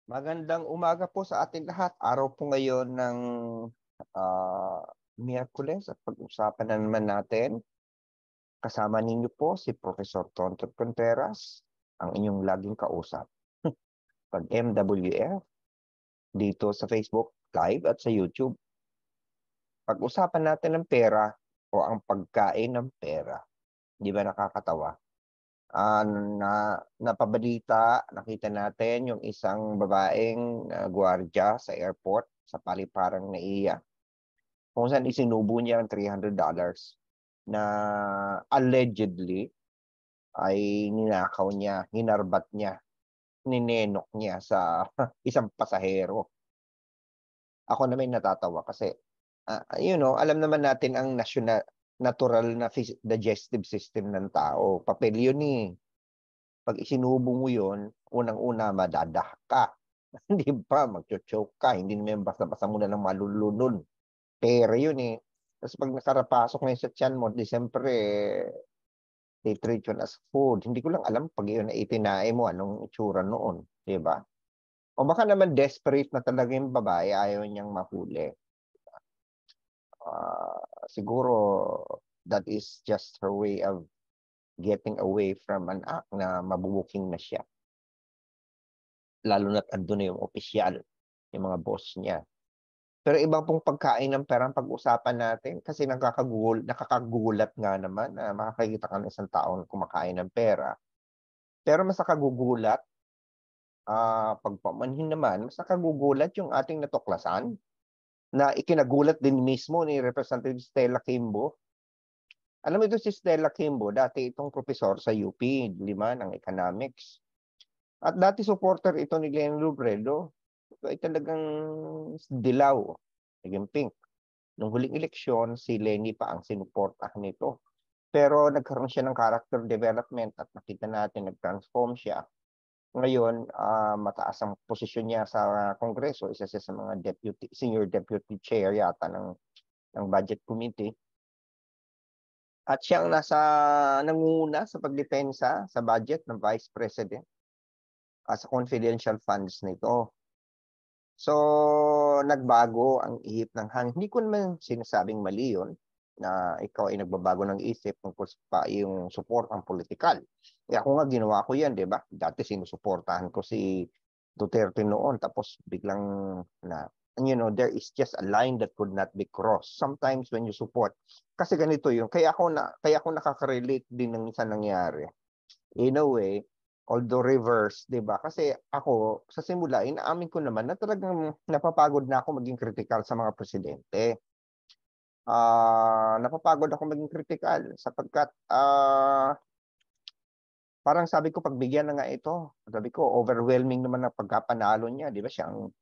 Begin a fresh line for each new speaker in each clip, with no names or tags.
Magandang umaga po sa ating lahat. Araw po ngayon ng ah, Miyerkules at pag-usapan na naman natin. Kasama ninyo po si Professor Tonton Contreras, ang inyong laging kausap. Pag MWF, dito sa Facebook Live at sa YouTube. Pag-usapan natin ang pera o ang pagkain ng pera. Di ba nakakatawa? Napabalita, nakita natin yung isang babaeng gwardiya sa airport sa paliparang NAIA kung saan isinubo niya ang $300 na allegedly ay ninakaw niya, hinarbat niya, ninenok niya sa isang pasahero. Ako na may natatawa kasi, alam naman natin ang natural na digestive system ng tao. Papel yun eh. Pag isinubo mo yun, unang-una, madadah ka. Hindi ba? Magcho-choke ka. Hindi naman basta-basta mo na lang malulunod. Pera yun eh. Tapos pag nakarapasok ngayon sa tiyan mo, di siyempre, they treat yun as food. Hindi ko lang alam pag yun na itinae mo, anong itsura noon. Di ba? O baka naman desperate na talaga yung babae, ayaw niyang mahuli. Siguro, that is just her way of getting away from an act na mabubuking na siya. Lalo na't andun na yung opisyal, yung mga boss niya. Pero ibang pong pagkain ng perang pag-usapan natin kasi nakakagulat nga naman na makakakita ka ng isang taong kumakain ng pera. Pero mas nakagugulat, pagpamanhin naman, mas nakagugulat yung ating natuklasan na ikinagulat din mismo ni Representative Stella Kimbo. Alam mo ito si Stella Kimbo, dati itong profesor sa UP, ng economics. At dati supporter ito ni Glenn Robredo. Ito ay talagang dilaw, naging pink. Nung huling eleksyon, si Lenny pa ang sinuportahan nito. Pero nagkaroon siya ng character development at nakita natin, nag-transform siya. Ngayon, mataas ang posisyon niya sa Kongreso. Isa siya sa mga senior deputy chair yata ng budget committee. At siyang nanguna sa pagdepensa sa budget ng Vice President sa confidential funds nito. So, nagbago ang ihip ng hangin. Hindi ko naman sinasabing mali yun na ikaw ay nagbabago ng isip tungkol sa yung support ang politikal. Eh ako nga ginawa ko yan, di ba? Dati sinusuportahan ko si Duterte noon tapos biglang na there is just a line that could not be crossed. Sometimes when you support, kasi ganito yun. Kaya ako nakaka-relate din ng isang nangyari. In a way, although reverse, 'di ba? Kasi ako sa simula inaamin ko naman na talagang napapagod na ako maging critical sa mga presidente. Napapagod ako maging critical sapagkat parang sabi ko pagbigyan na nga ito. Sabi ko overwhelming naman ang pagkapanalo niya, 'di ba? Siya ang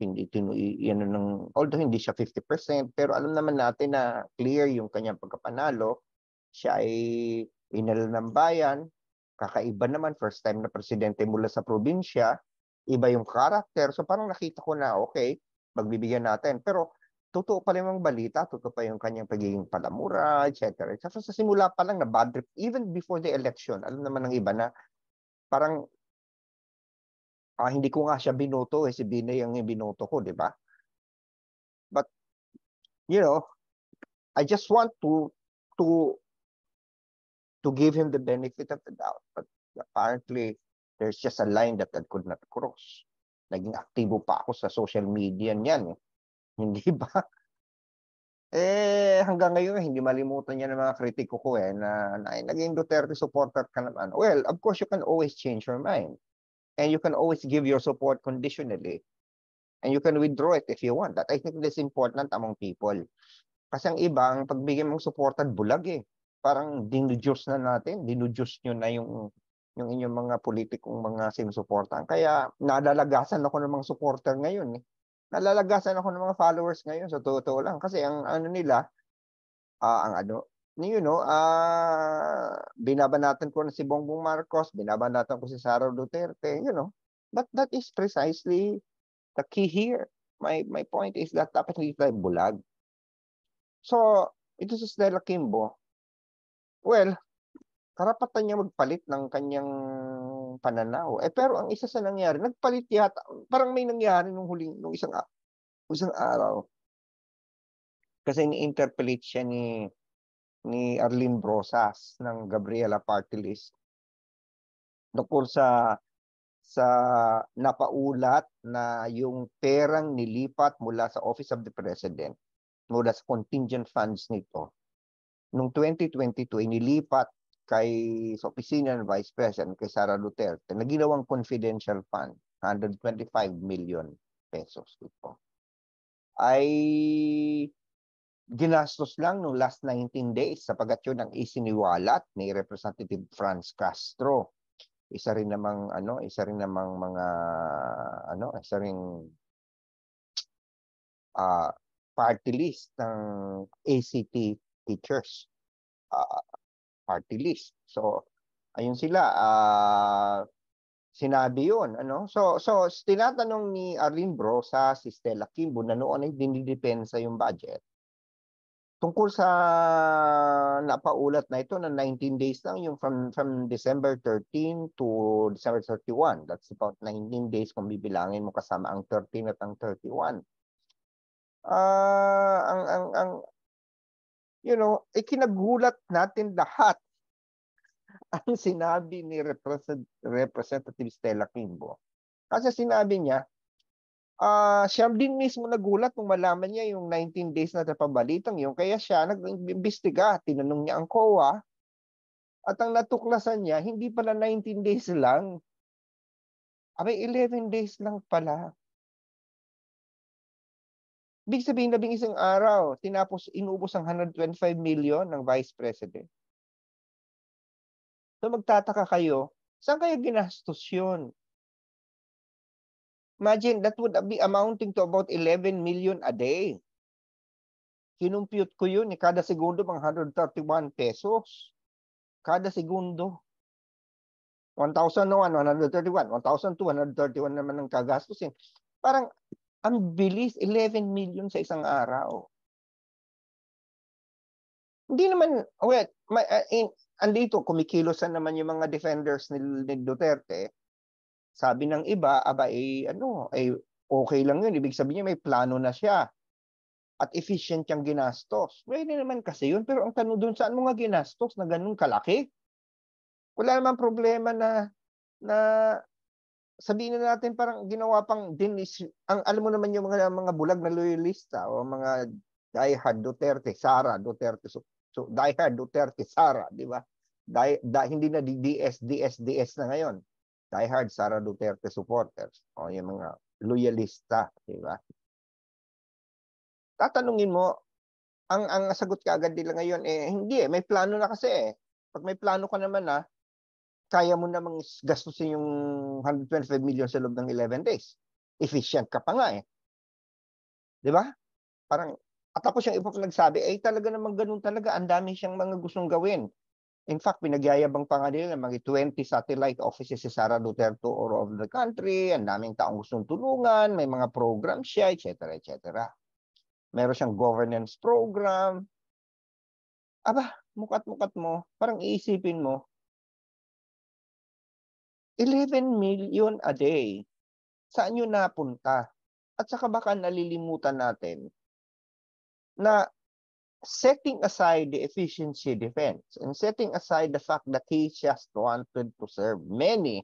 although hindi siya 50%, pero alam naman natin na clear yung kanyang pagkapanalo. Siya ay inal ng bayan, kakaiba naman, first time na presidente mula sa probinsya, iba yung character. So parang nakita ko na, okay, magbibigyan natin. Pero totoo pa rin ang balita, totoo pa yung kanyang pagiging palamura, etc. So sa simula pa lang na bad trip, even before the election, alam naman ng iba na parang hindi ko nga siya binoto, si Binay ang binoto ko, di ba? But, I just want to give him the benefit of the doubt. But apparently, there's just a line that I could not cross. Naging aktibo pa ako sa social media niyan. Hindi ba? Hanggang ngayon, hindi malimutan niya ng mga kritiko ko na naging Duterte supporter ka naman. Well, of course, you can always change your mind. And you can always give your support conditionally. And you can withdraw it if you want. That I think that's important among people. Kasi ang ibang, pagbigyan mong supportan, bulag eh. Parang dinudyos na natin, dinudyos nyo na yung inyong mga politikong mga sinusuportan. Kaya nalalagasan ako ng mga supporter ngayon eh. Nalalagasan ako ng mga followers ngayon sa totoo lang. Kasi ang ano nila, binabanatan ko na si Bongbong Marcos, binabanatan ko si Sara Duterte, But that is precisely the key here. My point is that dapat hindi tayo bulag. So, ito si Stella Kimbo, well, karapatan niya magpalit ng kanyang pananaw. Pero ang isa sa nangyari, nagpalit yata, parang may nangyari nung isang araw. Kasi ni-interpellate siya ni Arlene Brosas ng Gabriela Party List tungkol sa napaulat na yung perang nilipat mula sa Office of the President, mula sa contingent funds nito, noong 2022, inilipat sa opisina ng Vice President, kay Sara Duterte, na ginawang confidential fund, 125 million pesos ito, ay ginastos lang noong last 19 days sapagat yun ang isiniwalat ni Representative Franz Castro. Isa rin namang party list ng ACT teachers. Party list. So, ayun sila. Sinabi yun. So tinatanong ni Arlene Brosas, si Stella Kimbo, na noon ay dinidepensa yung budget. Tungkol sa napaulat na ito na 19 days lang, yung from December 13 to December 31. That's about 19 days kung bibilangin mo kasama ang 13 at ang 31. Ikinagulat natin lahat ang sinabi ni Representative Stella Kimbo. Kasi sinabi niya, siya din mismo nagulat nung malaman niya yung 19 days na pabalitang yun. Kaya siya nag-imbestiga. Tinanong niya ang COA. At ang natuklasan niya, hindi pala 19 days lang. Abay, 11 days lang pala. Big sabihin, 11 araw. Tinapos inubos ang 125 million ng Vice President. So magtataka kayo, saan kaya ginastos yun? Imagine, that would be amounting to about 11 million a day. Kinumpute ko yun, kada segundo mga 131 pesos. Kada segundo. 1,001, 131. 1,231 naman ang kagastusin. Parang, ang bilis, 11 million sa isang araw. Hindi naman, andito, kumikilosan naman yung mga defenders ni Duterte. Sabi ng iba, okay lang yun. Ibig sabihin niya may plano na siya. At efficient yung ginastos. Pwede naman kasi yun. Pero ang tanong doon, saan mo nga ginastos na ganun kalaki? Wala naman problema na sabihin na natin parang ginawa pang alam mo naman yung mga bulag na loyalista o mga diehard Duterte, Sara Duterte. So diehard Duterte, Sara, di ba? Hindi na DS na ngayon. Diehard Sara Duterte supporters o yung mga loyalista, di ba? Tatanungin mo, ang sagot kaagad nila ngayon, hindi may plano na kasi. Pag may plano ka naman kaya mo namang gastusin yung 125 million sa loob ng 11 days. Efficient ka pa nga Di ba? Parang, at tapos yung iba pa nagsabi, talaga namang ganun talaga, ang dami siyang mga gustong gawin. In fact, pinagyayabang pa nga nila mga 20 satellite offices si Sara Duterte all over the country, ang daming taong gustong tulungan, may mga program siya, etc. Meron siyang governance program. Mukat-mukat mo, parang iisipin mo, 11 million a day, saan yun napunta? At saka baka nalilimutan natin na setting aside the efficiency defense and setting aside the fact that he just wanted to serve many,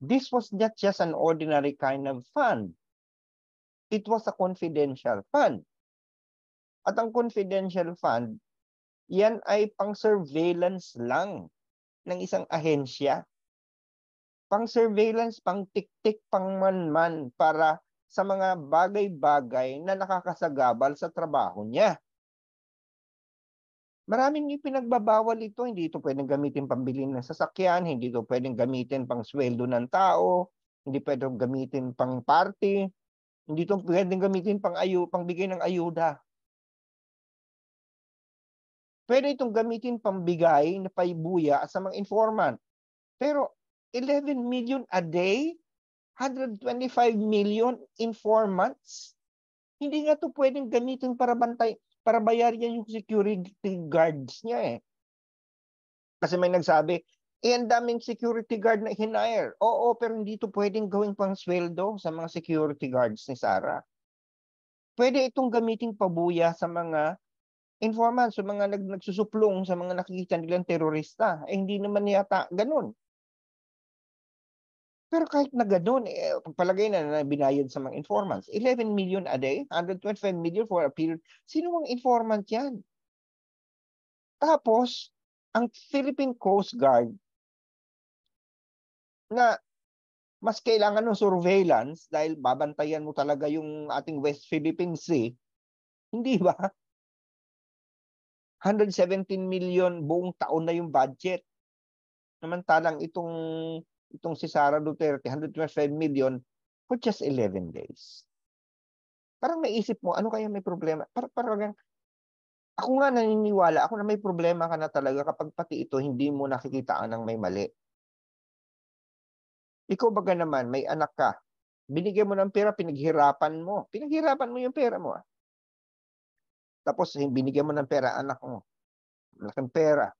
this was not just an ordinary kind of fund. It was a confidential fund. At ang confidential fund, yan ay pang-surveillance lang ng isang ahensya. Pang-surveillance, pang-tik-tik, pang-man-man para sa mga bagay-bagay na nakakasagabal sa trabaho niya. Maraming ipinagbabawal ito. Hindi ito pwedeng gamitin pambili ng sasakyan, hindi ito pwedeng gamitin pang sweldo ng tao, hindi pwedeng gamitin pang party, hindi ito pwedeng gamitin pangbigay ng ayuda. Pwede itong gamitin pambigay na paibuya sa mga informant. Pero 11 million a day, 125 million in 4 months, hindi nga ito pwedeng gamitin para bayaran yung security guards niya Kasi may nagsabi, Ang daming security guard na hinire. Oo, pero hindi ito pwedeng gawing pang-sweldo sa mga security guards ni Sara. Pwede itong gamiting pabuya sa mga informants, sa mga nagsusuplong, sa mga nakikita nilang terorista. Hindi naman yata ganun. Pero kahit na ganun, pagpalagay na binayad sa mga informants, 11 million a day, 125 million for a period. Sino mga informant yan? Tapos, ang Philippine Coast Guard na mas kailangan ng surveillance dahil babantayan mo talaga yung ating West Philippine Sea, hindi ba? 117 million buong taon na yung budget. Samantalang itong si Sara Duterte, 125 million for just 11 days. Parang naisip mo, ano kaya may problema? Parang ako nga naniniwala, ako na may problema ka na talaga kapag pati ito hindi mo nakikitaan ng may mali. Ikaw baga naman, may anak ka, binigyan mo ng pera, pinaghirapan mo. Pinaghirapan mo yung pera mo. Tapos binigyan mo ng pera anak mo. Malaking pera.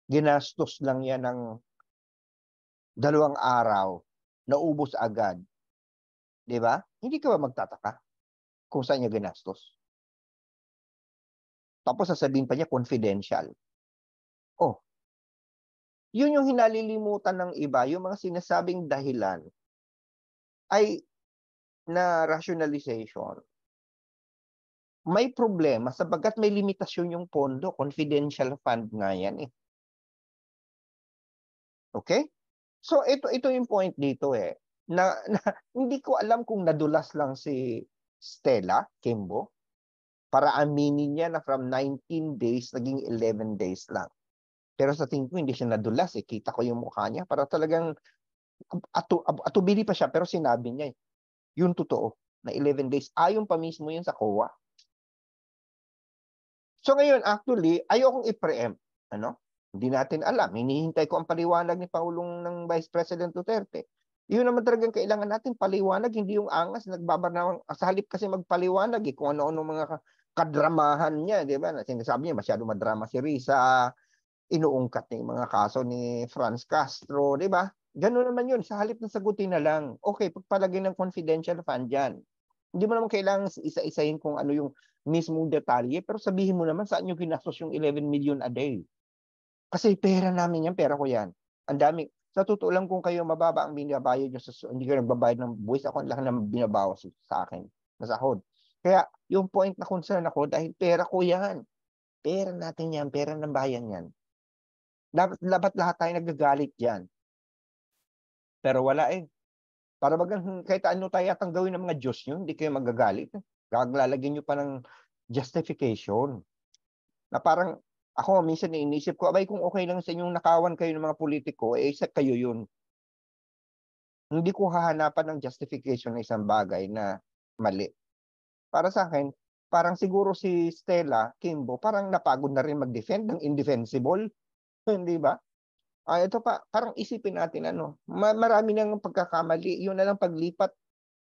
Ginastos lang yan ng 2 araw. Naubos agad. 'Di ba? Hindi ka ba magtataka kung saan niya ginastos? Tapos sasabihin pa niya confidential. Oh, yun yung hinalilimutan ng iba, yung mga sinasabing dahilan ay na rationalization. May problema sapagkat may limitasyon yung pondo, confidential fund nga yan eh. Okay? So ito yung point dito eh. Na hindi ko alam kung nadulas lang si Stella Kimbo para aminin niya na from 19 days naging 11 days lang. Pero sa tingin ko hindi siya nadulas eh. Kita ko yung mukha niya. Para talagang atubili pa siya pero sinabi niya yung totoo na 11 days. Ayon pa mismo yun sa COA. So ngayon actually ayokong i-preempt. Ano? Hindi natin alam. Hinihintay ko ang paliwanag ni Pangulong ng Vice President Duterte. Yun naman talagang kailangan natin paliwanag, hindi yung angas nagbabanawang sa halip kasi magpaliwanag eh, kung ano-ano mga kadramahan niya, di ba? Sinasabi niya masyado madrama si Risa, inuungkat niya yung mga kaso ni Franz Castro, di ba? Gano'n naman yun, sa halip na sagutin na lang. Okay, pagpalagay ng confidential fund dyan. Hindi mo naman kailangan isa-isahin kung ano yung mismong detalye, pero sabihin mo naman saan yung ginastos yung 11 million a day. Kasi pera namin yan, pera ko yan. Ang dami. Sa totoo lang kung kayo mababa ang binabayad nyo, hindi kayo nagbabayad ng buwis, ako ang laki na binabawas sa akin na sahod. Kaya yung point na concern ako, dahil pera ko yan. Pera natin yan, pera ng bayan yan. Dapat lahat tayo nagagalit dyan. Pero wala eh. Para bagang kahit ano tayo yatang gawin ng mga Diyos nyo, hindi kayo magagalit. Gaglalagyan nyo pa ng justification. Na parang ako minsan iniisip ko, abay kung okay lang sa inyong nakawan kayo ng mga politiko, eh isa kayo yun. Hindi ko hahanapan ng justification ng isang bagay na mali. Para sa akin, parang siguro si Stella Kimbo, parang napagod na rin mag-defend ng indefensible. Hindi ba? Ito pa, parang isipin natin ano, marami nang pagkakamali. Yun na lang paglipat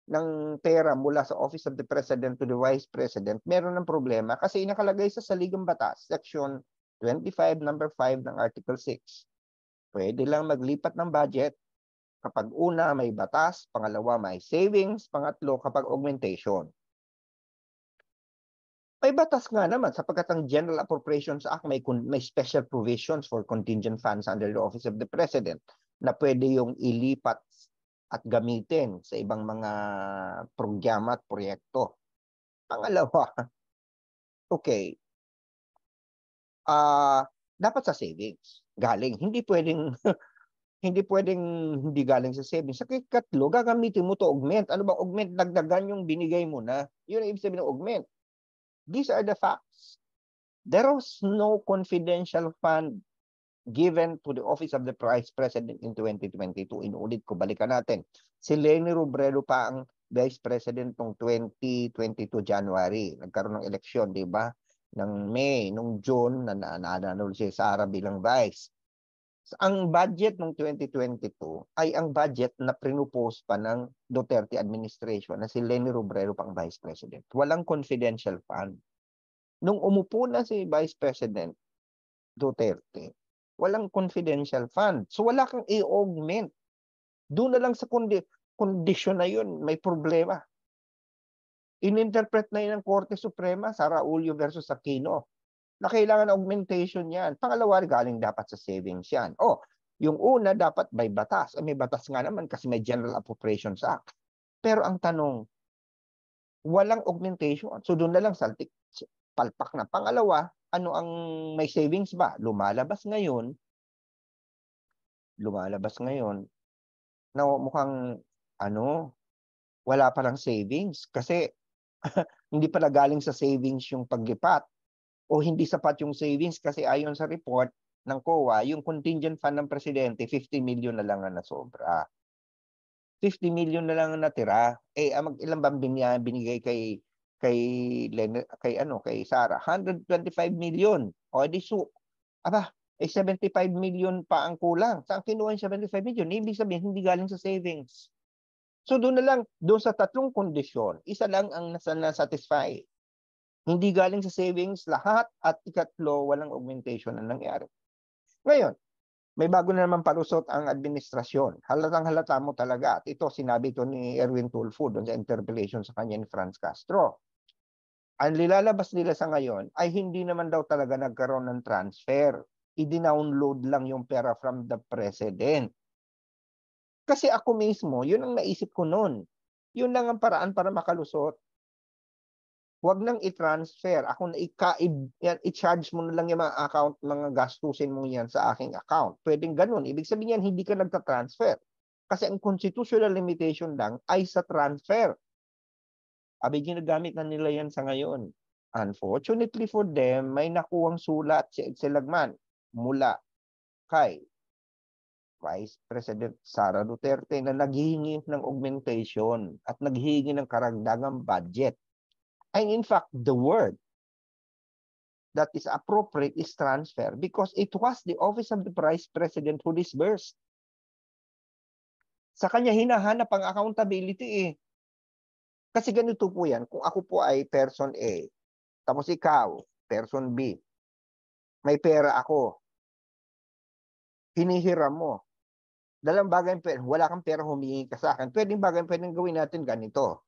ng pera mula sa Office of the President to the Vice President, meron ng problema kasi nakalagay sa Saligang Batas, Section 25, number 5 ng Article 6. Pwede lang maglipat ng budget kapag una may batas, pangalawa may savings, pangatlo kapag augmentation. May batas nga naman sapagkat ang General Appropriations Act may special provisions for contingent funds under the Office of the President na pwede yung ilipat at gamitin sa ibang mga programa at proyekto. Pangalawa, okay, dapat sa savings galing. Hindi pwedeng hindi galing sa savings. Sa ikatlo, gagamitin mo to augment. Ano bang augment? Dagdagan yung binigay mo na. Yun ang ibig sabihin ng augment. These are the facts. There was no confidential fund given to the Office of the Vice President in 2022. Inuulit ko, balikan natin. Si Leni Robredo pa ang Vice President noong 2022 January. Nagkaroon ng eleksyon, di ba? Ng May, nung June, nanalo si Sara bilang Vice. Ang budget ng 2022 ay ang budget na prinupose pa ng Duterte administration na si Leni Robredo pang Vice President. Walang confidential fund. Nung umupo na si Vice President Duterte, Walang confidential fund. So wala kang i-augment. Doon na lang sa kondisyon na yun, may problema. Ininterpret na yun ng Korte Suprema, Sara Ullo versus Aquino, na kailangan augmentation yan. Pangalawa, galing dapat sa savings yan. Yung una, dapat may batas. May batas nga naman kasi may General Appropriations Act. Pero ang tanong, walang augmentation. So doon na lang saltik, palpak na. Pangalawa, ano ang may savings ba? Lumalabas ngayon na mukhang wala palang savings kasi hindi pala galing sa savings yung paglipat o hindi sapat yung savings kasi ayon sa report ng COA, yung contingent fund ng presidente, 50 million na lang ang nasobra. 50 million na lang ang natira. Ilan ba binigay kay Sara? 125 million. O di 75 million pa ang kulang. Saan kinuha yung 75 million? Ibig sabihin, hindi galing sa savings. So doon na lang, doon sa tatlong kondisyon, isa lang ang na-satisfy. Hindi galing sa savings lahat at ikatlo, walang augmentation na nangyari. Ngayon, may bago na naman palusot ang administrasyon. Halatang-halata mo talaga. At ito, sinabi ito ni Erwin Tulfo doon sa interpellation sa kanya ni Franz Castro. Ang lilalabas nila sa ngayon ay hindi naman daw talaga nagkaroon ng transfer. I-download lang yung pera from the president. Kasi ako mismo, yun ang naisip ko noon. Yun lang ang paraan para makalusot. Huwag nang i-transfer. Ako na i-charge mo na lang yung mga account, mga gastusin mo yan sa aking account. Pwedeng ganun. Ibig sabihin yan, hindi ka nagta-transfer. Kasi ang constitutional limitation lang ay sa transfer. Ginagamit na nila yan sa ngayon. Unfortunately for them, may nakuwang sulat si Edselagman mula kay Vice President Sara Duterte na naghihingi ng augmentation at naghihingi ng karagdagang budget. And in fact, the word that is appropriate is transfer because it was the Office of the Vice President who disbursed. Sa kanya hinahanap ang accountability . Kasi ganito po yan, kung ako po ay person A, tapos ikaw, person B, may pera ako, hinihiram mo, dalang bagay, wala kang pera, humingi ka sa akin, pwedeng gawin natin ganito.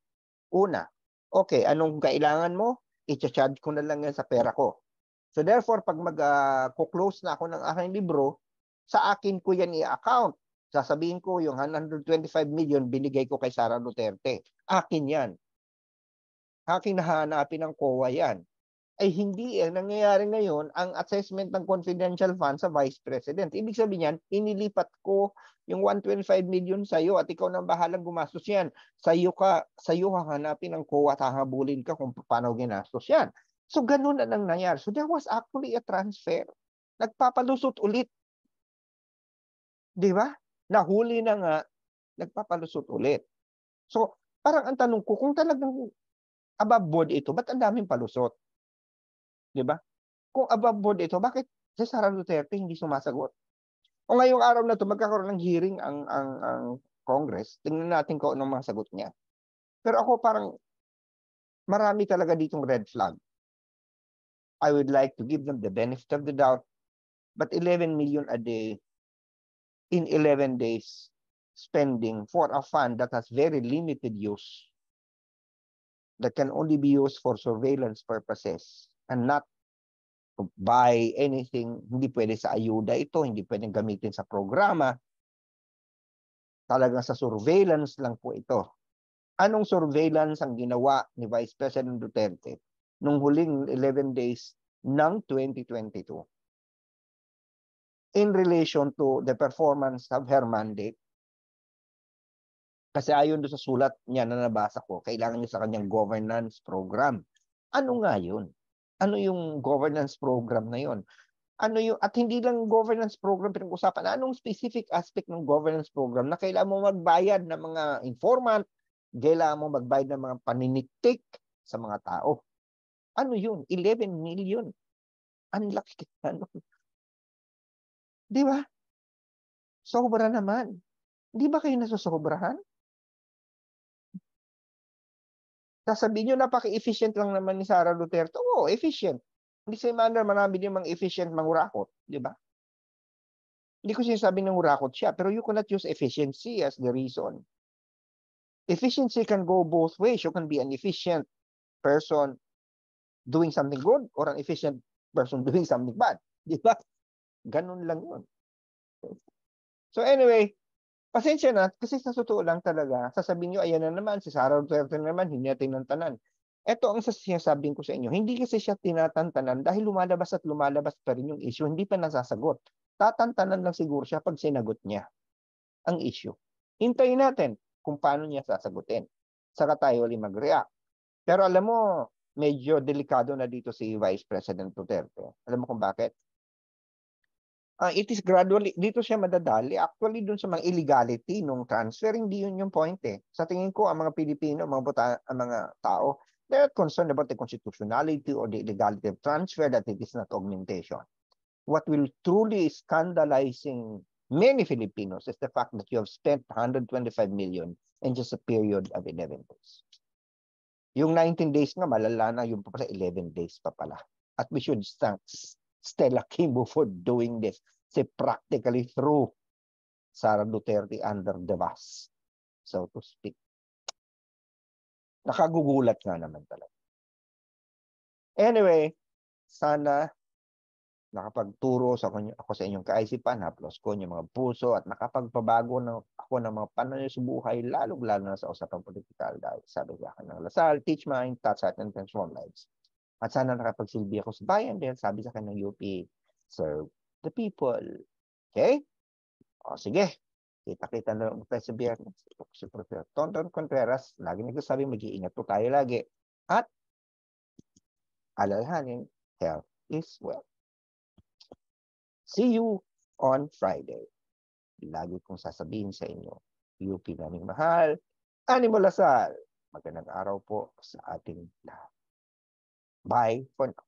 Una, okay, anong kailangan mo? I-charge ko na lang yan sa pera ko. So therefore, pag mag-close na ako ng aking libro, sa akin ko yan i-account. Sasabihin ko yung 125 million binigay ko kay Sara Duterte. Akin yan. Aking nahanapin ng COA yan. Ay hindi nangyayari ngayon ang assessment ng confidential fund sa Vice President. Ibig sabihin yan, inilipat ko yung 125 million sa iyo at ikaw nang bahalang gumastos yan. Sa iyo hahanapin ng COA at hahabulin ka kung paano ginastos yan. So ganun na nangyayari. So there was actually a transfer. Nagpapalusot ulit. Di ba? Nahuli na nga, nagpapalusot ulit. So parang ang tanong ko, kung talagang above board ito, ba't ang daming palusot? Di ba? Kung above board ito, bakit si Sara Duterte hindi sumasagot? O ngayong araw na ito, magkakaroon ng hearing ang Congress. Tingnan natin kung anong mga sagot niya. Pero ako parang marami talaga ditong red flag. I would like to give them the benefit of the doubt, but 11 million a day in 11 days spending for a fund that has very limited use, that can only be used for surveillance purposes and not buy anything, hindi pwede sa ayuda ito, hindi pwedeng gamitin sa programa, talagang sa surveillance lang po ito. Anong surveillance ang ginawa ni Vice President Duterte nung huling 11 days ng 2022 in relation to the performance of her mandate? Kasi ayon doon sa sulat niya na nabasa ko, kailangan niya sa kanyang governance program. Ano nga yun? Ano yung governance program na yun? At hindi lang governance program pinag-usapan, anong specific aspect ng governance program na kailangan mo magbayad ng mga informant, kailangan mo magbayad ng mga paniniktik sa mga tao. Ano yun? 11 million. Ang laki. Di ba? Sobra naman. Di ba kayo nasusobrahan? Sasabihin nyo, napaka-efficient lang naman ni Sara Duterte. Oo, efficient. Hindi sa manner, marami din mga efficient mangurakot. Di ba? Hindi ko sinasabing nangurakot siya, pero you cannot use efficiency as the reason. Efficiency can go both ways. You can be an efficient person doing something good or an efficient person doing something bad. Di ba? Ganun lang yun. So anyway, pasensya na, kasi sa totoo lang talaga, sasabihin nyo, ayan na naman, si Sara Duterte na naman, hindi natin nantanan. Ito ang sinasabihin ko sa inyo, hindi kasi siya tinatantanan dahil lumalabas at lumalabas pa rin yung issue, hindi pa nasasagot. Tatantanan lang siguro siya pag sinagot niya ang issue. Hintayin natin kung paano niya sasagutin. Saka tayo ulit mag-react. Pero alam mo, medyo delikado na dito si Vice President Duterte. Alam mo kung bakit? It is gradually, dito siya madadali. Actually, dun sa mga illegality nung transfer, hindi yun yung point eh. Sa tingin ko, ang mga Pilipino, ang mga tao, they're concerned about the constitutionality or the illegality of transfer, that it is not augmentation. What will truly scandalizing many Filipinos is the fact that you have spent 125 million in just a period of 11 days. Yung 19 days nga, malala na yung pa sa 11 days pa pala. At we should thank Stella Kimbo for doing this. Say practically through Sara Duterte under the bus, so to speak. Nakagugulat nga naman talaga. Anyway, sana nakapagturo ako sa inyong kaisipan, haplos ko yung mga puso at nakapagpabago ako ng mga pananaw sa buhay, lalo na sa usapang politikal dahil sabi sa akin ng Lasal, teach mind, touch heart, and transform lives. At sana nakapagsilbi ako sa bayan din, sabi sa akin ng UP, serve the people. Okay? O sige, kita-kita na lang tayo sa biyernes. Si Professor Tonton Contreras, lagi nagsasabi, mag-iingat po tayo lagi. At alalahanin, health is wealth. See you on Friday. Lagi kong sasabihin sa inyo, UP naming mahal, Animo Lasal. Magandang araw po sa ating lahat. Bye for now.